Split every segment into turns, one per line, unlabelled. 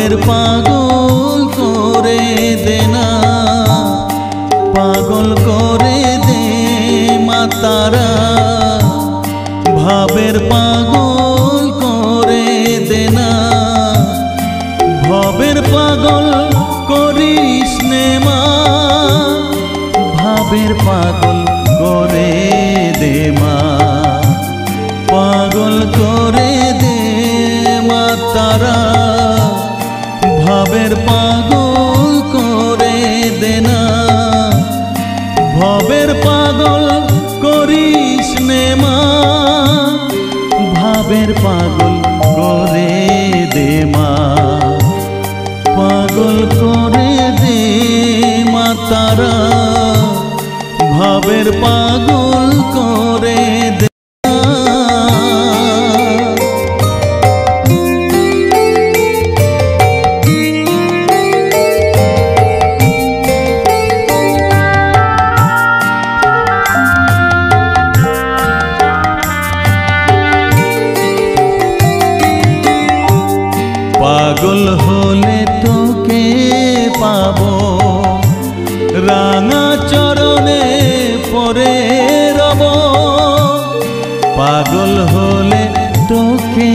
ভাবের পাগল করে দে না, পাগল করে দে মা তারা, ভাবের পাগল করে দে না, ভবের পাগল করিস নে মা, ভাবের পাগল করে দে মা, পাগল করে দে মা তারা, ভাবের পাগল করে দে না, ভবের পাগল করিস নে মা, ভাবের পাগল করে দে মা, পাগল করে দে মা তারা, ভাবের পাগল করে দে। পাগল হলে তোকে পাবো, রাঙা চরণে পরে রব, পাগল হলে তোকে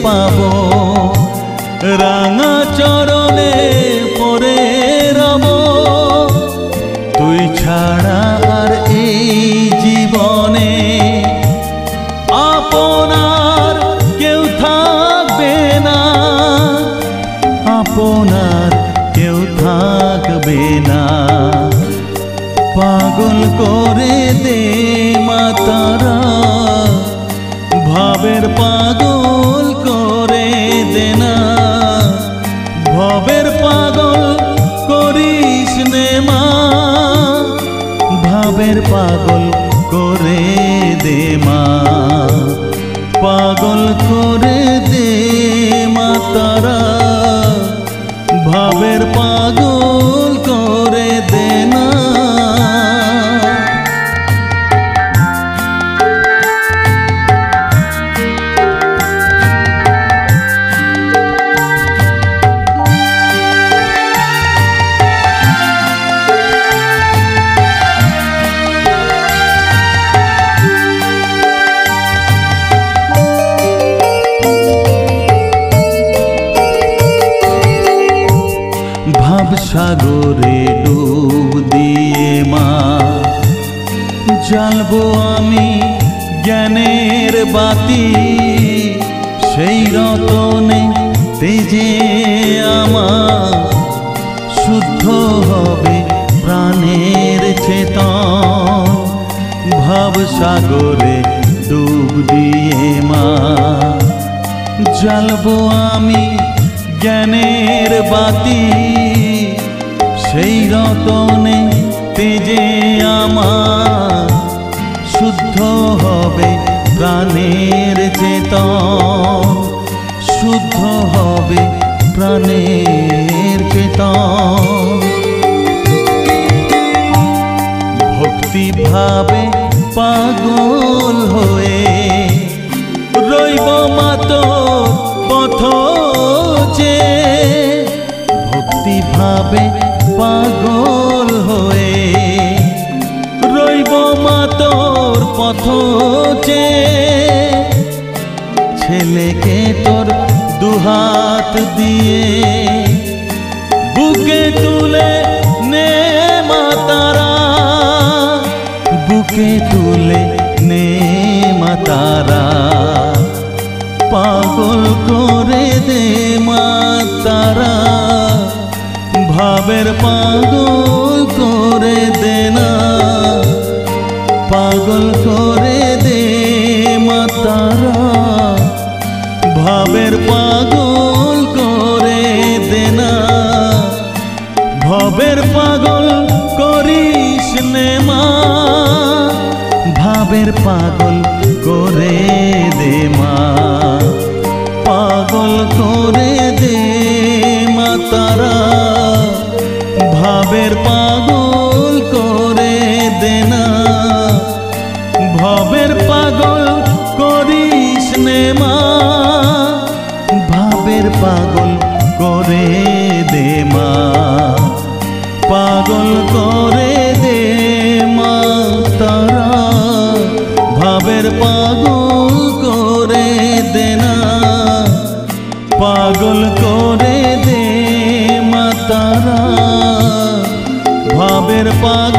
পাবো, রাঙা চরণে পরে রব, তুই ছাড়া আর এই জীবনে আপনার কেউ থাকবে না, আপনার কেউ থাকবে না, পাগল করে দে মা তারা, ভাবের পাগল করে দে না, ভবের পাগল করিস নে মা, ভাবের পাগল করে দে মা, পাগল করে দে মা তারা, ভাবের পাগল করে দে না। সাগরে ডুব দিয়ে মা জ্বালবো আমি জ্ঞানের বাতি, সেই রতনে তেজে আমার শুদ্ধ হবে প্রাণের চেতন, ভাব সাগরে ডুব দিয়ে মা জ্বালবো আমি জ্ঞানের বাতি, সেই রতনে তেজে আমার শুদ্ধ হবে প্রাণের চেতন, শুদ্ধ হবে প্রাণের চেতন, ভক্তি ভাবে পাগল হয়ে রইব মা তোর পথ যে, ভক্তি ভাবে পাগল হয়ে রইব মা তোর পথ যে, ছেলেকে তোর দুহাত দিয়ে বুকে তুলে নে মা তারা, বুকে তুলে নে মা তারা, পাগল করে দে মা তারা, ভাবের পাগল করে দে না, পাগল করে দে মা তারা, ভাবের পাগল করে দে না, ভবের পাগল করিস নে মা, ভাবের পাগল করে দে মা, পাগল করে দে মা তারা, ভাবের পাগল করে দে না, ভবের পাগল করিস নে মা, ভাবের পাগল করে দে মা, পাগল করে দে মা তারা, ভাবের পাগল করে দে না, পাগল করে দে মা তারা, ভাবের পাগল